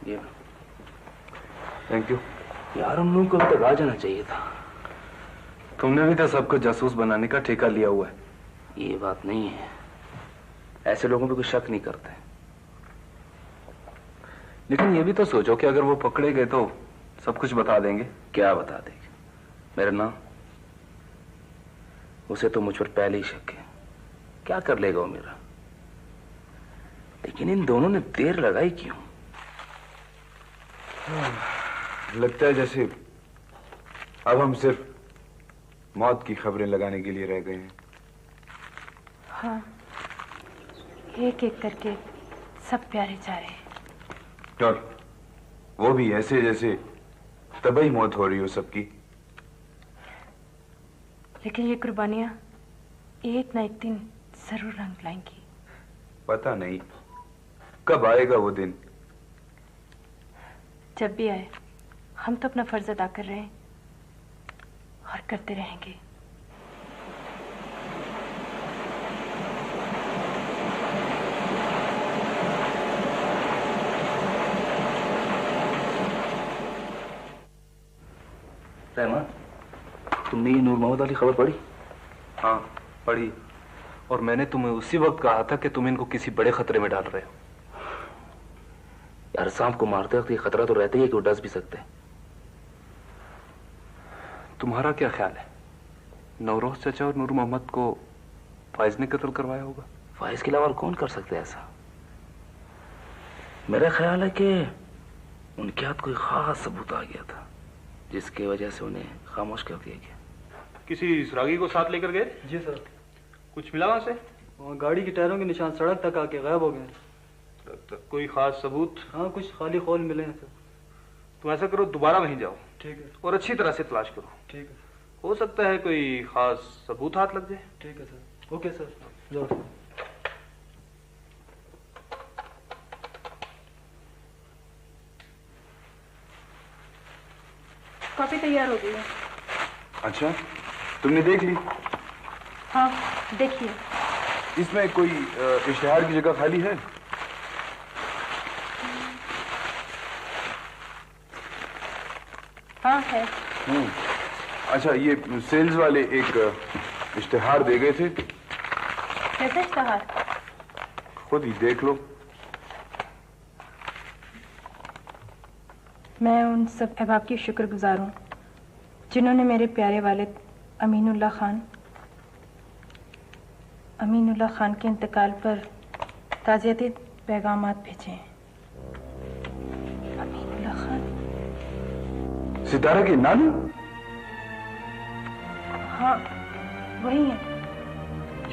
ये thank you. यार उन लोगों को अभी तक आ जाना चाहिए था। तुमने भी तो सबको जासूस बनाने का ठेका लिया हुआ है। ये बात नहीं है, ऐसे लोगों पे कोई शक नहीं करते। लेकिन ये भी तो सोचो कि अगर वो पकड़े गए तो सब कुछ बता देंगे। क्या बता देंगे? मेरा नाम, उसे तो मुझ पर पहले ही शक है। क्या कर लेगा वो मेरा? लेकिन इन दोनों ने देर लगाई क्यों? लगता है जैसे अब हम सिर्फ मौत की खबरें लगाने के लिए रह गए हैं। हाँ, एक एक करके सब प्यारे जा रहे हैं। और वो भी ऐसे जैसे तबाही मौत हो रही हो सबकी। लेकिन ये कुर्बानियां एक ना एक दिन जरूर रंग लाएंगी। पता नहीं कब आएगा वो दिन। जब भी आए, हम तो अपना फर्ज अदा कर रहे हैं और करते रहेंगे। रहमान, तुमने ये नूर मोहम्मद वाली खबर पढ़ी? हाँ पढ़ी, और मैंने तुम्हें उसी वक्त कहा था कि तुम इनको किसी बड़े खतरे में डाल रहे हो। यार सांप को मारते वक्त ये खतरा तो रहता ही है कि वो डस भी सकते हैं। तुम्हारा क्या ख्याल है, नौरोज चाचा और नूर मोहम्मद को फाइज ने कत्ल करवाया होगा? फाइज के अलावा और कौन कर सकते हैं ऐसा? मेरा ख्याल है कि उनके हाथ कोई खास सबूत आ गया था जिसकी वजह से उन्हें खामोश कर दिया गया। किसी सुरागी को साथ लेकर गए? जी सर। कुछ मिला वहां से? वहाँ गाड़ी के टायरों के निशान सड़क तक आके गायब हो गए। कोई खास सबूत? हाँ, कुछ खाली खोल मिले हैं सर। तुम ऐसा करो, दोबारा वहीं जाओ। ठीक है। और अच्छी तरह से तलाश करो। ठीक है। हो सकता है कोई खास सबूत हाथ लग जाए। ठीक है सर। ओके सर, जाओ। कॉफी तैयार हो गई है। अच्छा, तुमने देख ली? हाँ देखिए। इसमें कोई इश्तिहार की जगह खाली है? हाँ है। अच्छा, ये सेल्स वाले एक इश्तिहार दे गए थे। कैसा इश्तिहार? खुद ही देख लो। मैं उन सब अहबाब की शुक्रगुजार हूँ जिन्होंने मेरे प्यारे वालिद अमीनुल्लाह खान के इंतकाल पर ताज़ियती पैगामात भेजे हैं। अमीनुल्लाह खान सितारा के नानू? हाँ वही है।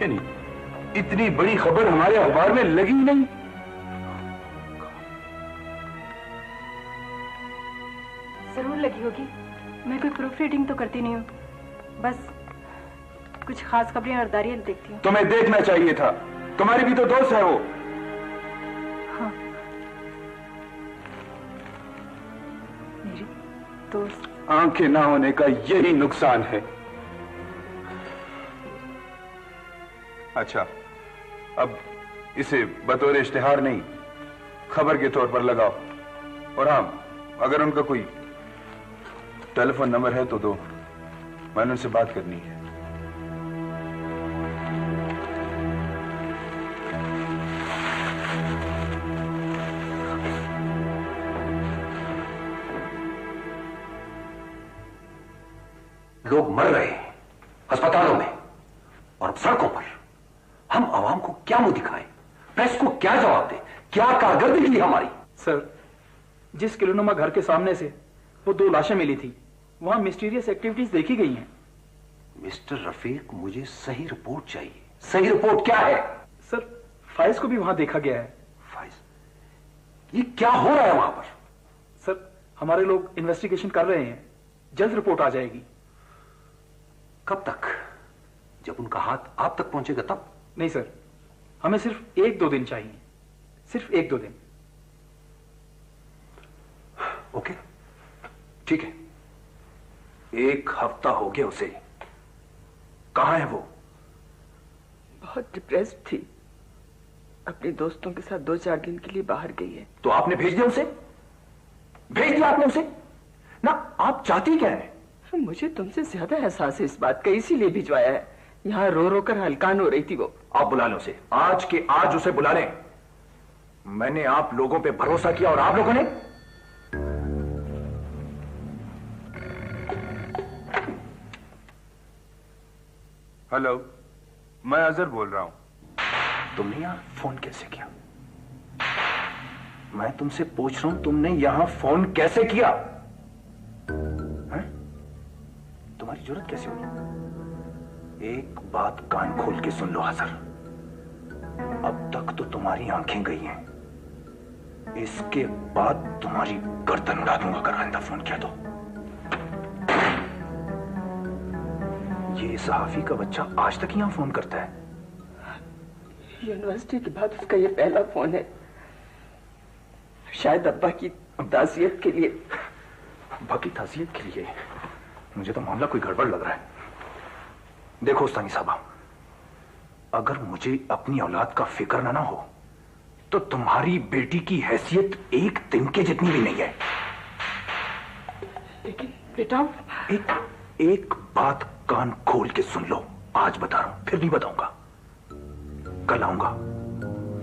यानी इतनी बड़ी खबर हमारे अखबार में लगी ही नहीं। जरूर लगी होगी, मैं कोई प्रूफ रीडिंग तो करती नहीं हूँ, बस कुछ खास खबरें और दारियां देखती हूँ। तुम्हें देखना चाहिए था, तुम्हारी भी तो दोस्त है वो। हाँ मेरी दोस्त। आंखें ना होने का यही नुकसान है। अच्छा, अब इसे बतौर इश्तिहार नहीं, खबर के तौर पर लगाओ। और हाँ, अगर उनका कोई टेलीफोन नंबर है तो दो, मैंने उनसे बात करनी है। लोग मर रहे हैं अस्पतालों में और सड़कों पर। हम आवाम को क्या मुंह दिखाएं? प्रेस को क्या जवाब दें? क्या कारकर्दगी हमारी? सर, जिस किलोनुमा घर के सामने से वो 2 लाशें मिली थी, वहां मिस्टीरियस एक्टिविटीज देखी गई हैं। मिस्टर रफीक, मुझे सही रिपोर्ट चाहिए। सही रिपोर्ट क्या है? सर, फाइज को भी वहां देखा गया है। फाइज? ये क्या हो रहा है वहां पर? सर, हमारे लोग इन्वेस्टिगेशन कर रहे हैं, जल्द रिपोर्ट आ जाएगी। कब तक? जब उनका हाथ आप तक पहुंचेगा तब? नहीं सर, हमें सिर्फ 1-2 दिन चाहिए, सिर्फ 1-2 दिन। ओके, ठीक है। 1 हफ्ता हो गया उसे। कहां है वो? बहुत डिप्रेस्ड थी, अपने दोस्तों के साथ 2-4 दिन के लिए बाहर गई है। तो आपने भेज दिया उसे? दिया आपने उसे ना? आप चाहती क्या है? मुझे तुमसे ज्यादा एहसास है इस बात का, इसीलिए भिजवाया है। यहाँ रो रो कर हलकान हो रही थी वो। आप बुला लो उसे, आज के आज उसे बुला लें। मैंने आप लोगों पे भरोसा किया और आप लोगों ने हेलो, मैं अजहर बोल रहा हूं। तुमने यहां फोन कैसे किया? मैं तुमसे पूछ रहा हूं, तुमने यहां फोन कैसे किया? तुम्हारी जरूरत कैसे हुई? एक बात कान खोल के सुन लो अजहर, अब तक तो तुम्हारी आंखें गई हैं, इसके बाद तुम्हारी गर्दन उड़ा दूंगा अगर आइंदा फोन किया तो। ये सहाफी का बच्चा आज तक यहां फोन करता है? यूनिवर्सिटी के बाद उसका ये पहला फोन है, शायद अब्बा की ताज़ियत के लिए। अब्बा की ताज़ियत के लिए? मुझे तो मामला कोई गड़बड़ लग रहा है। देखो उस्तानी साहबा, अगर मुझे अपनी औलाद का फिक्र ना हो तो तुम्हारी बेटी की हैसियत एक तिनके जितनी भी नहीं है। लेकिन बेटा, एक बात कान खोल के सुन लो, आज बता रहा हूं, फिर नहीं बताऊंगा। कल आऊंगा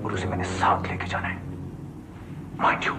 और उसे मैंने साथ लेके जाना है, माइंड यू।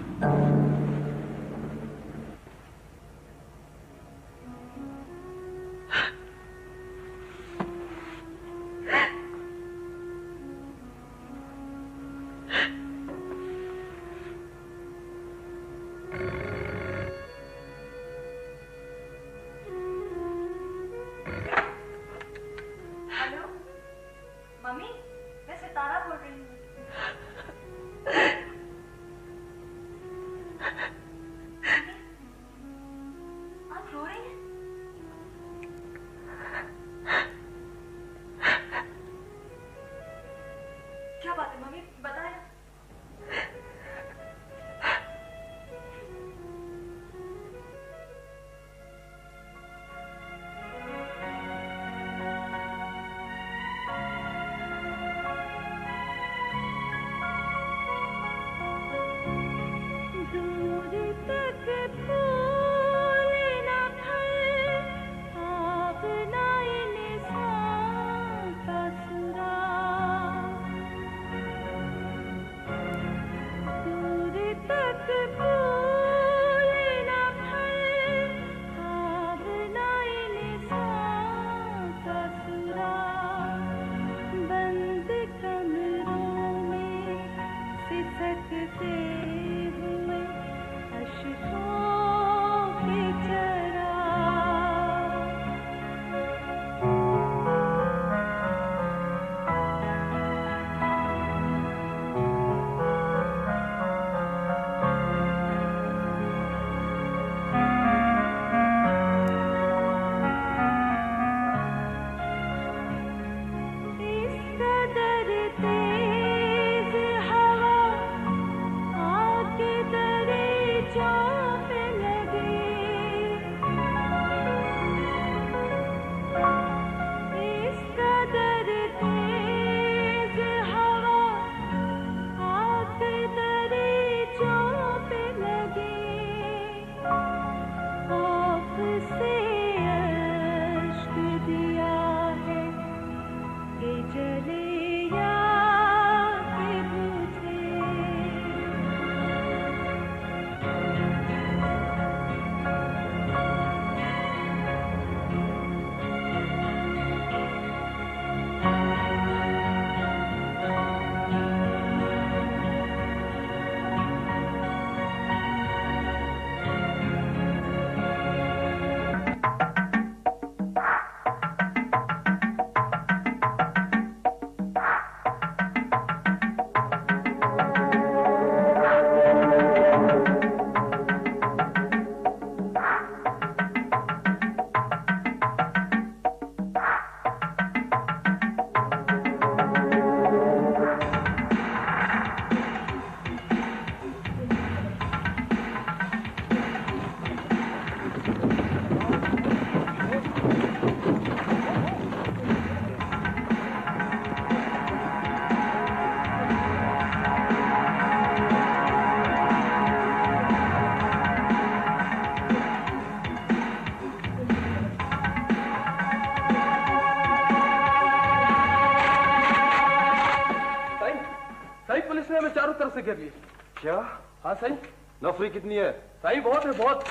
ने चारों तरफ से घेर लिए। क्या? हाँ सही। नफरी कितनी है? सही बहुत है, बहुत।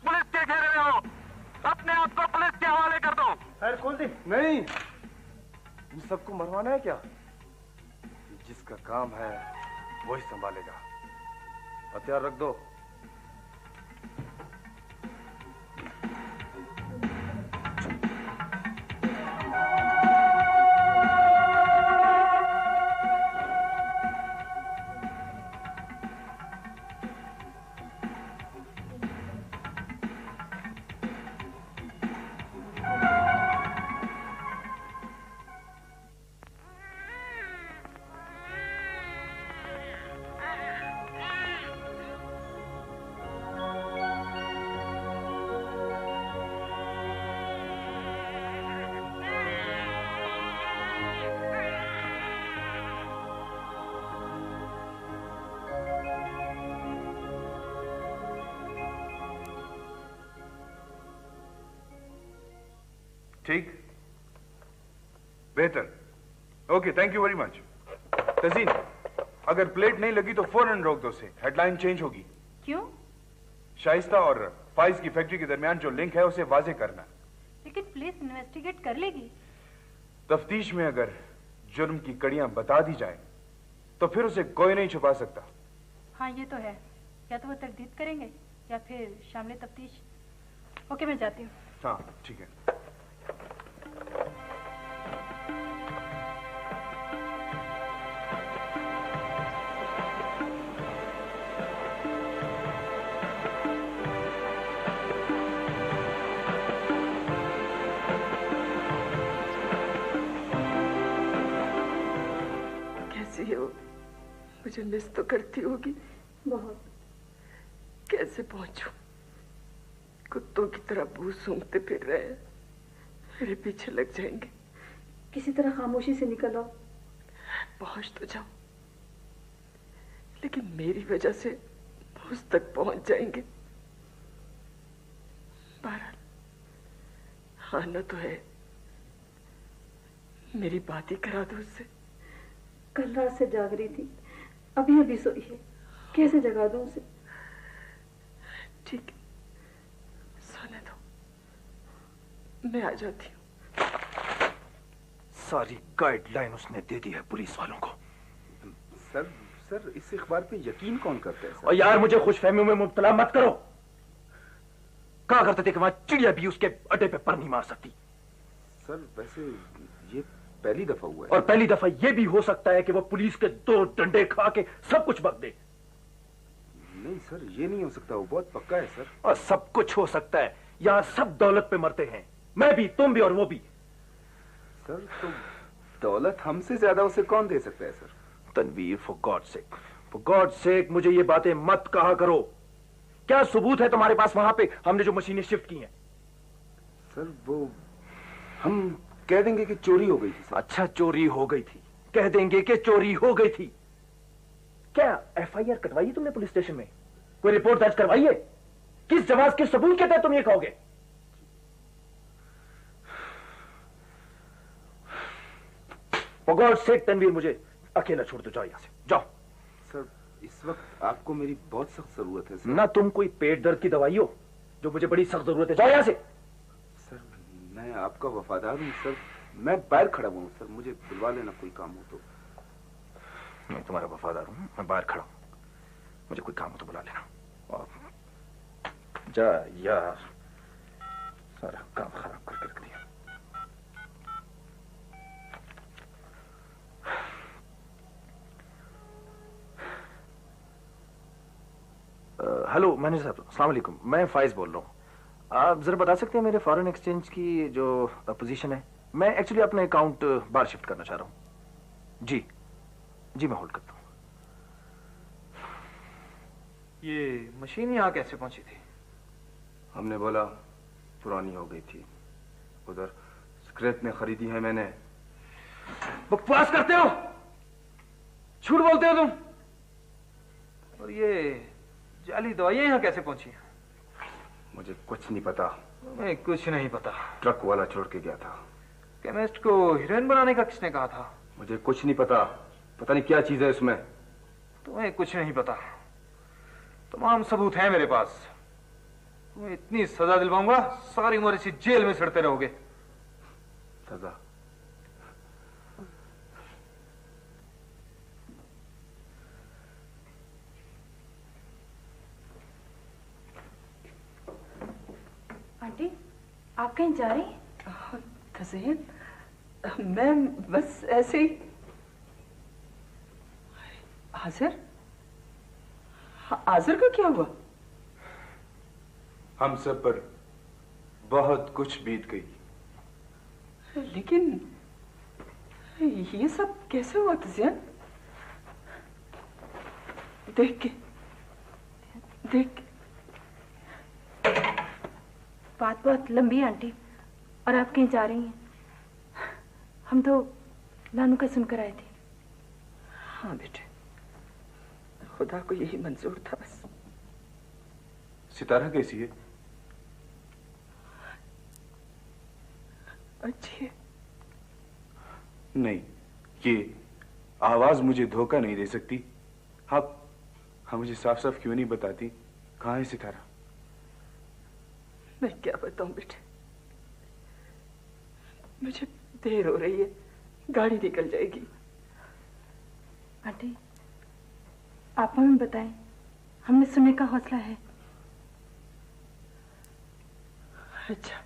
पुलिस के घेरे में हो, अपने आप को पुलिस के हवाले कर दो। खैर खोल दी। नहीं, इन सबको मरवाना है क्या? जिसका काम है वही संभालेगा। हथियार रख दो। ठीक, बेहतर। Okay, thank you very much. तजीन, अगर प्लेट नहीं लगी तो फौरन रोक दो उसे, हेडलाइन चेंज होगी। क्यों? शाइस्ता और फाइज की फैक्ट्री के दरमियान जो लिंक है उसे वाजे करना। लेकिन पुलिस इन्वेस्टिगेट कर लेगी। तफ्तीश में अगर जुर्म की कड़ियां बता दी जाए तो फिर उसे कोई नहीं छुपा सकता। हाँ ये तो है, या तो वो तरदीद करेंगे या फिर शामिल तफ्तीश। ओके, मैं जाती हूँ। हाँ ठीक है। कैसी हो? मुझे मिस तो करती होगी बहुत। कैसे पहुंचूं? कुत्तों की तरह बू सूंघते फिर रहे हैं, मेरे पीछे लग जाएंगे। किसी तरह खामोशी से निकल आओ। पहुंच तो जाओ, लेकिन मेरी वजह से मुझ तक पहुंच जाएंगे। बहरहाल आना तो है, मेरी बात ही करा दो उससे। कल रात से जाग रही थी, अभी अभी सोई है, कैसे जगा दूं उसे? ठीक है, सोने दो, मैं आ जाती हूँ। सारी गाइडलाइन उसने दे दी है पुलिस वालों को। सर इस अखबार पे यकीन कौन करता है सर? और यार मुझे खुशफहमियों में मुब्तला मत करो। कहा करते थे कि वहां चिड़िया भी उसके अड्डे पे पर नहीं मार सकती। सर वैसे ये पहली दफा हुआ है। और पहली दफा यह भी हो सकता है कि वो पुलिस के 2 डंडे खा के सब कुछ बक दे। नहीं सर, ये नहीं हो सकता, वो बहुत पक्का है सर। और सब कुछ हो सकता है, यहां सब दौलत पे मरते हैं, मैं भी, तुम भी और वो भी। सर तो दौलत हमसे ज्यादा उसे कौन दे सकता है sir? Tanveer, for God sake मुझे ये बातें मत कहा करो। क्या सबूत है तुम्हारे पास वहां पे हमने जो मशीनें शिफ्ट की हैं? सर वो हम कह देंगे कि चोरी हो गई थी सर। अच्छा, चोरी हो गई थी, कह देंगे कि चोरी हो गई थी। क्या एफआईआर कटवाई है तुमने पुलिस स्टेशन में? कोई रिपोर्ट दर्ज करवाई है? किस जवाब के सबूत के तहत तुम ये कहोगे? फॉर गॉड सेक तनवीर, मुझे अकेला छोड़ दो, जाओ यहां से, जाओ। सर इस वक्त आपको मेरी बहुत सख्त जरूरत है सर। ना तुम कोई पेट दर्द की दवाई हो जो मुझे बड़ी सख्त जरूरत है, जाओ यहां से। सर मैं आपका वफादार हूं सर, मैं बाहर खड़ा हुआ हूं सर, मुझे बुलवा लेना कोई काम हो तो। मैं तुम्हारा वफादार हूं, मैं बाहर खड़ा हूं, मुझे कोई काम हो तो बुला लेना। और जा यार, सारा काम खराब करके रख दिया। हेलो मैनेजर साहब, अस्सलाम वालेकुम, मैं फाइज बोल रहा हूँ। आप जरा बता सकते हैं मेरे फॉरेन एक्सचेंज की जो पोजीशन है? मैं एक्चुअली अपने अकाउंट बाहर शिफ्ट करना चाह रहा हूँ। जी जी, मैं होल्ड करता हूँ। ये मशीन यहाँ कैसे पहुंची थी? हमने बोला पुरानी हो गई थी, उधर स्क्रैप में खरीदी है मैंने। बकवास करते हो, झूठ बोलते हो तुम। और ये जाली दवाइयां यहाँ कैसे पहुंची? मुझे कुछ नहीं पता। मैं कुछ नहीं पता। ट्रक वाला छोड़ के गया था। केमिस्ट को हीरोइन बनाने का किसने कहा था? मुझे कुछ नहीं पता। पता नहीं क्या चीज है उसमें। तुम्हें कुछ नहीं पता, तमाम सबूत हैं मेरे पास। तुम्हें इतनी सजा दिलवाऊंगा, सारी उम्र इसी जेल में सड़ते रहोगे। सजा? आंटी, आप कहीं जा रही हैं? तज़ीन, मैं बस ऐसे ही। हाजिर? हाजिर का क्या हुआ? हम सब पर बहुत कुछ बीत गई। लेकिन ये सब कैसे हुआ तज़ीन? देख के बात बहुत लंबी है आंटी, और आप कहीं जा रही हैं? हम तो नानू का सुनकर आए थे। हाँ बेटे, खुदा को यही मंजूर था बस। सितारा कैसी है? अच्छी है। नहीं, ये आवाज मुझे धोखा नहीं दे सकती। आप मुझे साफ साफ क्यों नहीं बताती कहाँ है सितारा? मैं क्या बताऊं बेटे, मुझे देर हो रही है, गाड़ी निकल जाएगी। आंटी, आप हमें बताएं, हमने सुनने का हौसला है। अच्छा,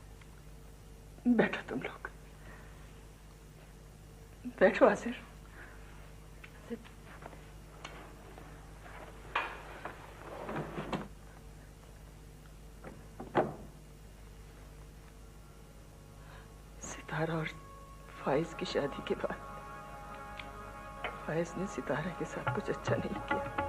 बैठो तुम लोग, बैठो हाजिर। सितारा और फाइज की शादी के बाद फाइज ने सितारा के साथ कुछ अच्छा नहीं किया।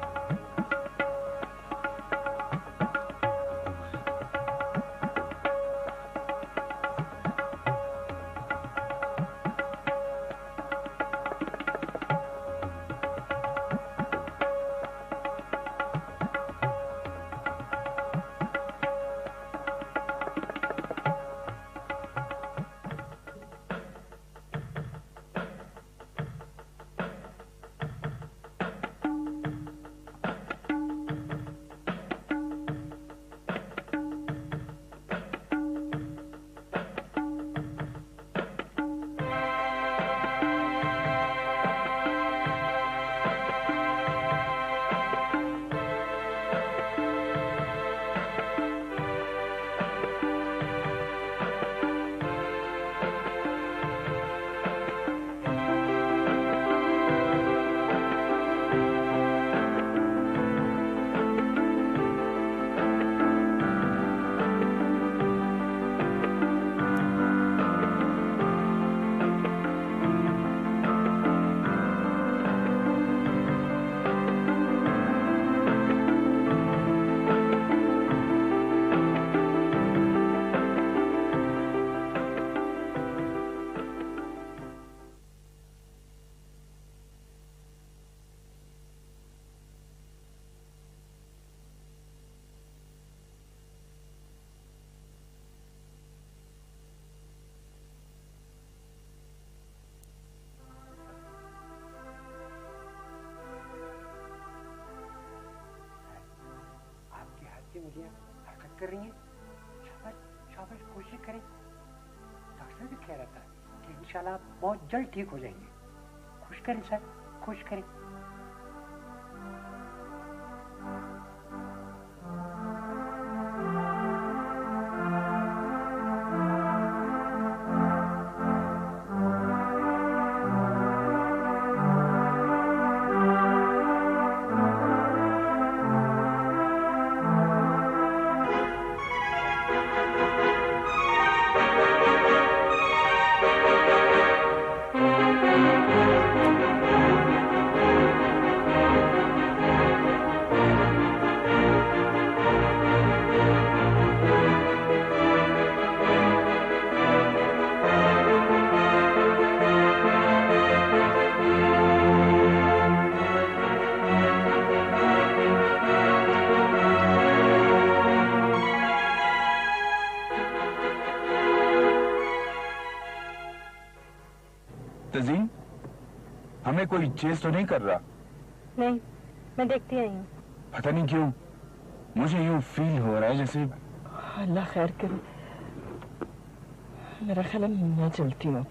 मुझे हरकत कर रही हैं। शाबाश, कोशिश करें। डॉक्टर भी कह रहा था कि इंशाल्लाह बहुत जल्द ठीक हो जाएंगे। खुश करें सर, खुश करें। चेस तो नहीं कर रहा? नहीं, मैं देखती आई हूँ। पता नहीं क्यों मुझे यूं फील हो रहा है जैसे। अल्लाह खैर करे। मेरा ख्याल है मैं चलती हूँ।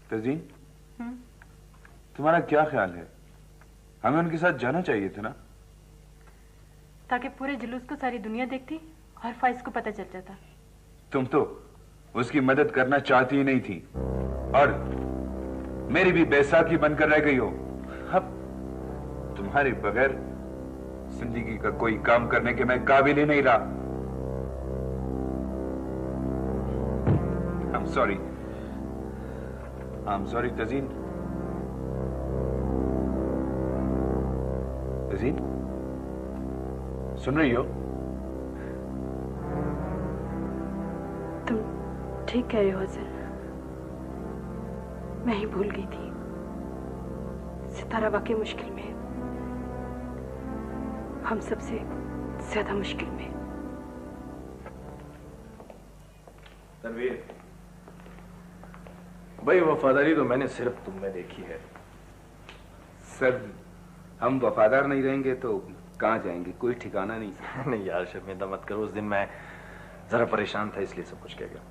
तज़ीन, तुम्हारा क्या ख्याल है? हमें उनके साथ जाना चाहिए था ना? ताकि पूरे जुलूस को सारी दुनिया देखती और फाइज को पता चल जाता। तुम तो उसकी मदद करना चाहती ही नहीं थी और मेरी भी बैसाखी बनकर रह गई हो। अब तुम्हारे बगैर जिंदगी का कोई काम करने के मैं काबिल ही नहीं रहा। I'm sorry Tazeen. तज़ीन, सुन रही हो? तुम ठीक कह रहे हो हसन। मैं ही भूल गई थी। सितारा वाकई मुश्किल में है, हम सबसे ज्यादा मुश्किल में। तनवीर भाई, वफादारी तो मैंने सिर्फ तुम में देखी है। सर, हम वफादार नहीं रहेंगे तो कहाँ जाएंगे? कोई ठिकाना नहीं। नहीं यार, शर्मिंदा मत करो। उस दिन मैं जरा परेशान था इसलिए सब कुछ कह गया।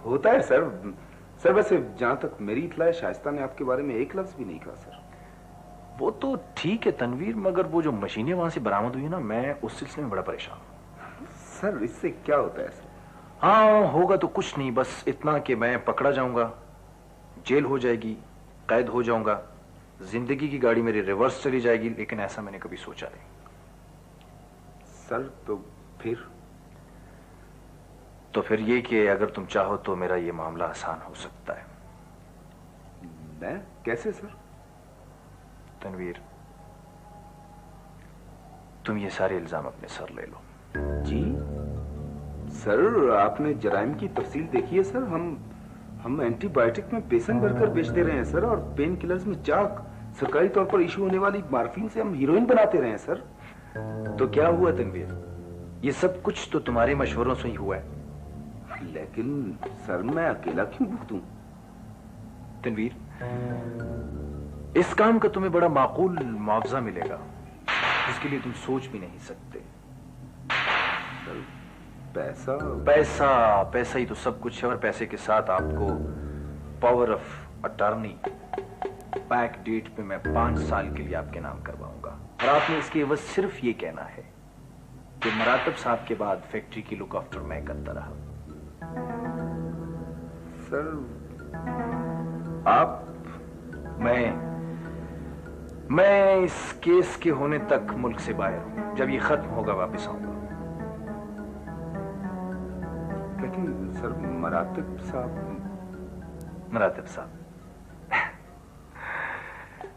होता है सर। सर वैसे जहां तक मेरी इत्तला है, शाइस्ता ने आपके बारे में एक लफ्ज भी नहीं कहा सर। वो तो ठीक है तनवीर, मगर वो जो मशीनें वहां से बरामद हुई ना, मैं उस सिलसिले में बड़ा परेशान हूँ। सर इससे क्या होता है सर? हाँ होगा तो कुछ नहीं, बस इतना कि मैं पकड़ा जाऊंगा, जेल हो जाएगी, कैद हो जाऊंगा, जिंदगी की गाड़ी मेरी रिवर्स चली जाएगी। लेकिन ऐसा मैंने कभी सोचा नहीं। सर तो फिर ये कि अगर तुम चाहो तो मेरा ये मामला आसान हो सकता है। मैं कैसे सर? तनवीर, तुम ये सारे इल्जाम अपने सर ले लो। जी सर, आपने जराइम की तफसील देखी है सर? हम एंटीबायोटिक में बेसन भरकर बेच दे रहे हैं सर, और पेन किलर्स में चाक, सरकारी तौर पर इशू होने वाली मार्फिन से हम हीरोइन बनाते रहे हैं सर। तो क्या हुआ तनवीर? ये सब कुछ तो तुम्हारे मशवरों से ही हुआ है। लेकिन सर मैं अकेला क्यों भुगतूं? तनवीर, इस काम का तुम्हें बड़ा माकूल मुआवजा मिलेगा, जिसके लिए तुम सोच भी नहीं सकते। सर पैसा पैसा पैसा ही तो सब कुछ है, और पैसे के साथ आपको power of attorney back date पे मैं 5 साल के लिए आपके नाम करवाऊंगा, और आपने इसके एवज सिर्फ ये कहना है कि मरातब साहब के बाद फैक्ट्री की लुक आफ्टर मैं करता रहा। सर आप मैं इस केस के होने तक मुल्क से बाहर हूं। जब ये खत्म होगा वापस आऊंगा। लेकिन सर मरातब साहब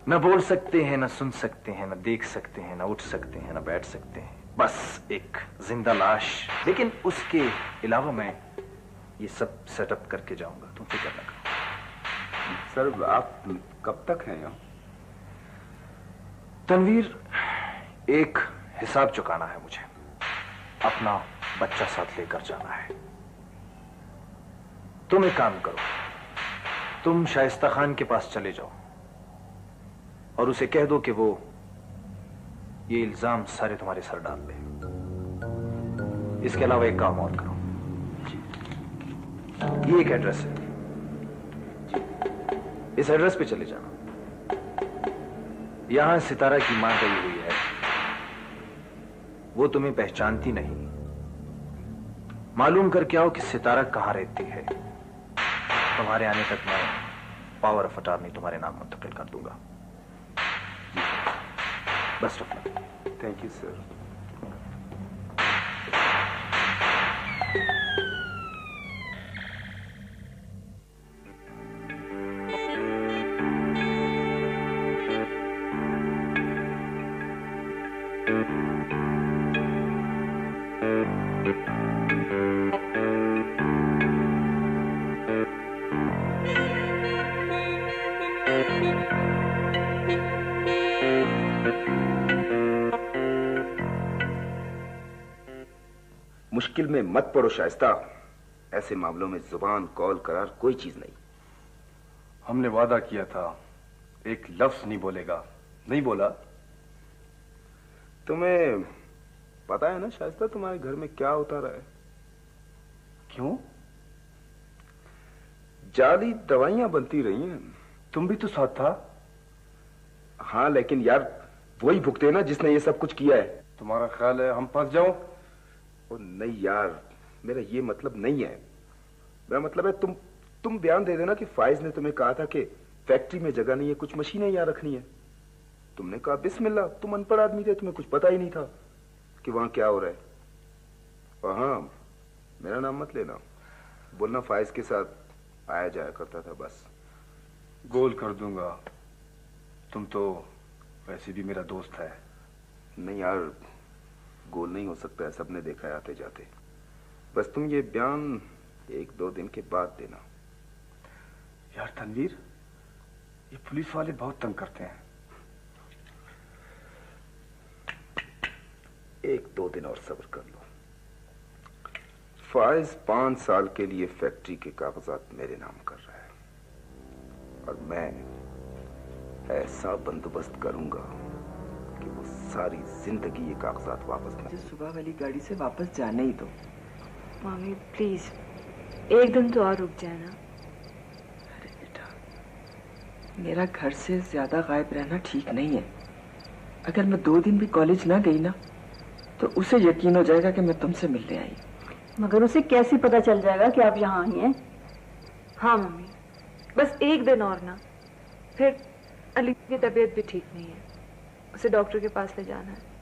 न बोल सकते हैं, न सुन सकते हैं, न देख सकते हैं, न उठ सकते हैं, न बैठ सकते हैं। बस एक जिंदा लाश। लेकिन उसके अलावा मैं ये सब सेटअप करके जाऊंगा, तुम फिक्र न करो। सर आप कब तक हैं यहाँ? तनवीर, एक हिसाब चुकाना है मुझे, अपना बच्चा साथ लेकर जाना है। तुम एक काम करो, तुम शाइस्ता खान के पास चले जाओ और उसे कह दो कि वो ये इल्जाम सारे तुम्हारे सर डाल दे। इसके अलावा एक काम और करो, ये एक एड्रेस है, इस एड्रेस पे चले जाना। यहां सितारा की मां गई हुई है, वो तुम्हें पहचानती नहीं। मालूम करके आओ कि सितारा कहां रहती है। तुम्हारे आने तक मैं पावर ऑफ अटॉर्नी तुम्हारे नाम मुंतकिल कर दूंगा। Best of luck. Thank you sir. मुश्किल में मत पड़ो शाइस्ता, ऐसे मामलों में जुबान, कॉल, करार कोई चीज नहीं। हमने वादा किया था एक लफ्ज नहीं बोलेगा, नहीं बोला। तुम्हें पता है ना शाइस्ता तुम्हारे घर में क्या होता रहा है? क्यों? जाली दवाइयां बनती रही हैं। तुम भी तो साथ था। हाँ लेकिन यार वही भुगते ना जिसने ये सब कुछ किया है। तुम्हारा ख्याल है हम फंस जाओ? ओ नहीं यार, मेरा ये मतलब नहीं है। मेरा मतलब है तुम बयान दे देना कि फाइज ने तुम्हें कहा था कि फैक्ट्री में जगह नहीं है, कुछ मशीनें यहाँ रखनी है। तुमने कहा बिस्मिल्लाह, तुम अनपढ़ आदमी थे, तुम्हें कुछ पता ही नहीं था कि वहां क्या हो रहा है। और हाँ, मेरा नाम मत लेना, बोलना फाइज के साथ आया जाया करता था बस। गोल कर दूंगा, तुम तो वैसे भी मेरा दोस्त है। नहीं यार, गोल नहीं हो सकता है, सबने देखा है आते जाते। बस तुम ये बयान 1-2 दिन के बाद देना। यार तनवीर, ये पुलिस वाले बहुत तंग करते हैं। 1-2 दिन और सब्र कर लो। फाइज 5 साल के लिए फैक्ट्री के कागजात मेरे नाम कर रहा है और मैं ऐसा बंदोबस्त करूंगा कि वो सारी जिंदगी ये कागजात वापस न। सुबह वाली गाड़ी से वापस जाने ही दो। मामी प्लीज एक दिन तो और रुक जाए ना। अरे बेटा, मेरा घर से ज्यादा गायब रहना ठीक नहीं है। अगर मैं 2 दिन भी कॉलेज ना गई ना तो उसे यकीन हो जाएगा कि मैं तुमसे मिलने आई। मगर उसे कैसे पता चल जाएगा कि आप यहाँ आई हैं? हाँ मम्मी, बस 1 दिन और ना, फिर अली की तबीयत भी ठीक नहीं है, उसे डॉक्टर के पास ले जाना है।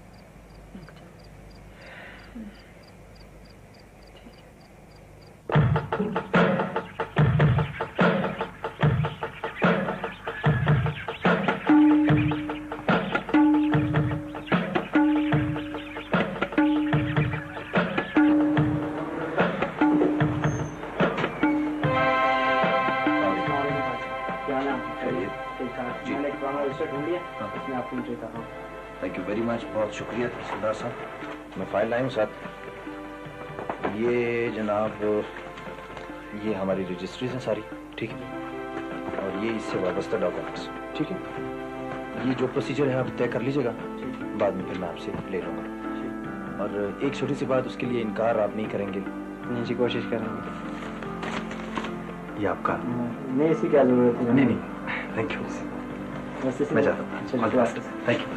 थैंक यू वेरी मच, बहुत शुक्रिया सरदार साहब। मैं फाइल लाया हूँ साथ। ये जनाब, ये हमारी रजिस्ट्रीज हैं सारी, ठीक है, और ये इससे वाबस्ता डॉक्यूमेंट्स, ठीक है। ये जो प्रोसीजर है आप तय कर लीजिएगा, बाद में फिर मैं आपसे ले लूँगा। और एक छोटी सी बात, उसके लिए इनकार आप नहीं करेंगे? नहीं जी, कोशिश करेंगे। ये आपका? नहीं, इसकी क्या जरूरत है? नहीं नहीं, थैंक यू। मैं जाता हूँ। Thank you.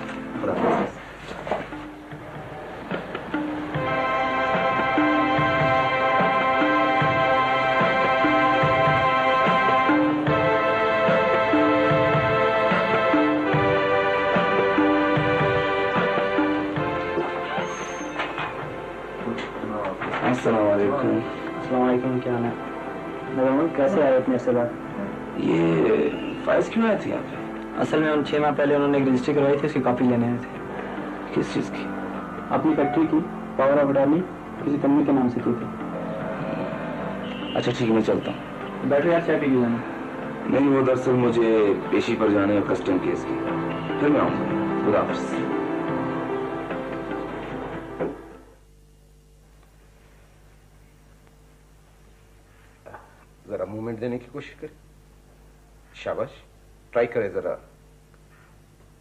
अस्सलामुअलैकुम, क्या हाल है? नजमुल, कैसे आए इतने से बाद? ये फाइज क्यों आई थी यहाँ पे? असल में 6 माह पहले उन्होंने एक रजिस्ट्री करवाई थी, उसकी कॉपी लेने आए थे। किस चीज की? अपनी फैक्ट्री की पावर ऑफ अटॉर्नी किसी कंपनी के नाम से की थी। अच्छा ठीक है, मैं चलता हूँ। बैठो यार, चाय पी के जाना। नहीं, वो दरअसल मुझे पेशी पर जाने और कस्टम केस की, फिर मैं आऊँगा। खुदा हाफिज़। जरा मूवमेंट देने की कोशिश करें। शाबाश, ट्राई करें जरा।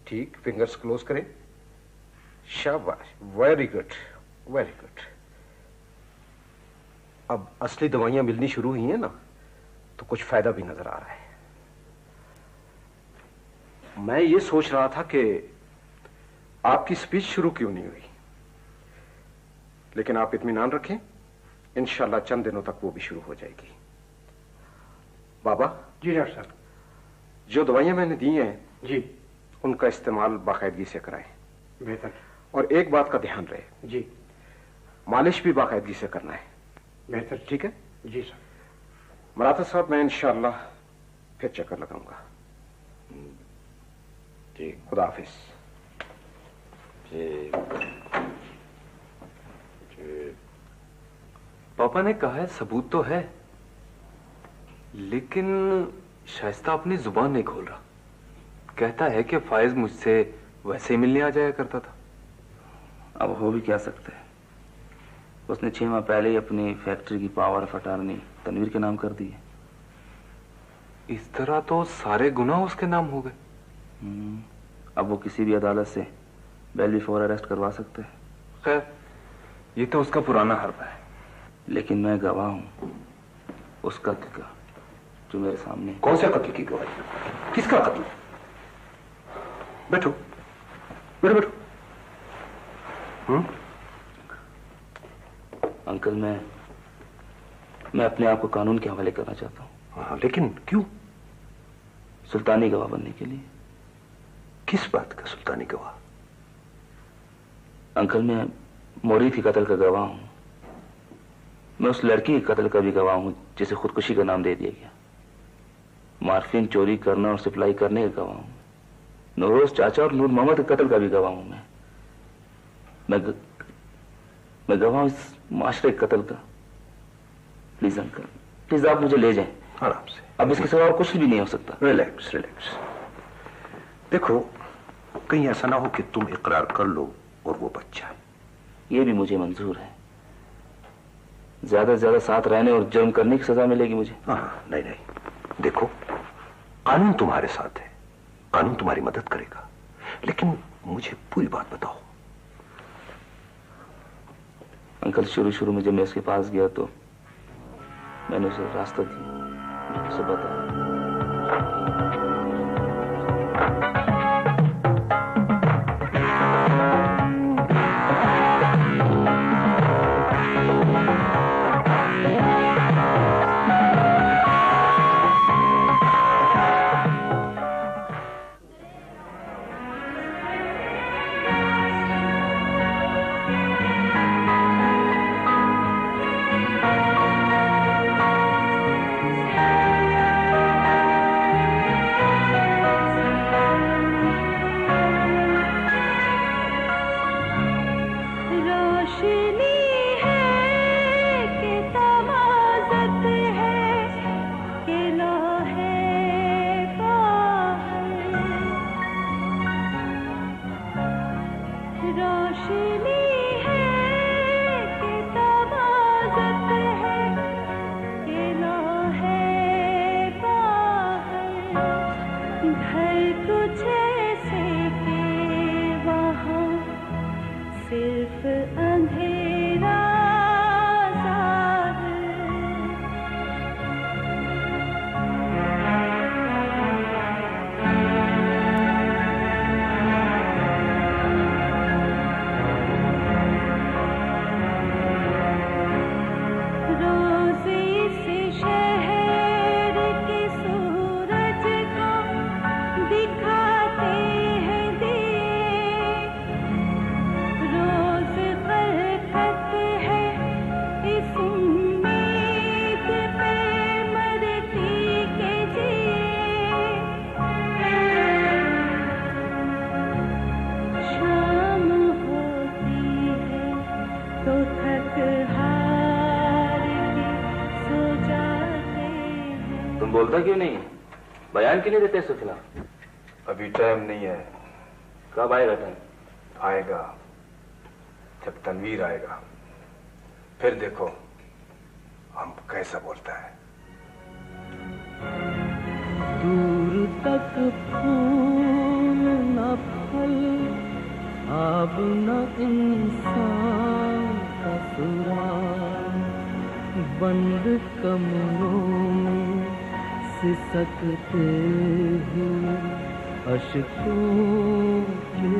ठीक, फिंगर्स क्लोज करें। शाबाश, वेरी गुड, वेरी गुड। अब असली दवाइयां मिलनी शुरू हुई हैं ना, तो कुछ फायदा भी नजर आ रहा है। मैं ये सोच रहा था कि आपकी स्पीच शुरू क्यों नहीं हुई, लेकिन आप इत्मीनान रखें, इंशाल्लाह चंद दिनों तक वो भी शुरू हो जाएगी। बाबा जी डॉक्टर साहब, जो दवाइयां मैंने दी हैं जी, उनका इस्तेमाल बाकायदगी से कराएं। बेहतर। और एक बात का ध्यान रहे जी, मालिश भी बाकायदगी से करना है। बेहतर। ठीक है जी सर। मराता साहब, मैं इंशाल्लाह फिर चक्कर लगाऊंगा। ठीक, खुदा हाफिज। पापा ने कहा है सबूत तो है, लेकिन शाइस्ता अपनी जुबान नहीं खोल रहा। कहता है कि फाइज मुझसे वैसे ही मिलने आ जाया करता था। अब हो भी क्या सकता है, उसने 6 माह पहले ही अपनी फैक्ट्री की पावर ऑफ अटॉर्नी तनवीर के नाम कर दी है। इस तरह तो सारे गुनाह उसके नाम हो गए। अब वो किसी भी अदालत से बेल बिफोर अरेस्ट करवा सकते हैं। खैर, ये तो उसका पुराना हर्फ है। लेकिन मैं गवाह हूं उस कत्ल का जो मेरे सामने। कौन से कत्ल की गवाही? किसका कत्ल? बैठो बैठो बैठो। अंकल, मैं अपने आप को कानून के हवाले करना चाहता हूं। लेकिन क्यों? सुल्तानी गवाह बनने के लिए। किस बात का सुल्तानी गवाह? अंकल, मैं मोरी के कत्ल का गवाह हूं। मैं उस लड़की के कत्ल का भी गवाह हूं जिसे खुदकुशी का नाम दे दिया गया। मार्फिन चोरी करना और सप्लाई करने का गवाह हूं। नौरोज चाचा और नूर मोहम्मद के कत्ल का भी गवाह हूं। मैं गवाह हूं इस माशरे के कत्ल का। प्लीज अंकल, प्लीज आप मुझे ले जाएं। आराम से। अब इसके सिवा और कुछ भी नहीं हो सकता। Relax relax. देखो, कहीं ऐसा ना हो कि तुम इकरार कर लो और वो बच जाए। ये भी मुझे मंजूर है। ज्यादा से ज्यादा साथ रहने और जुर्म करने की सजा मिलेगी मुझे। हाँ, नहीं नहीं, देखो कानून तुम्हारे साथ है, कानून तुम्हारी मदद करेगा, लेकिन मुझे पूरी बात बताओ। अंकल, शुरू में जब मैं उसके पास गया तो मैंने उसे रास्ता दिया, उसे बताया। तुम बोलता क्यों नहीं? बयान क्यों नहीं देते इसके खिलाफ? अभी टाइम नहीं है। कब आएगा टाइम? आएगा जब तनवीर आएगा, फिर देखो हम कैसा बोलता है। दूर तक फूल न फल, आब न इंसान का सुराग, बंद कमरों में सिसकते हुए अश्कों के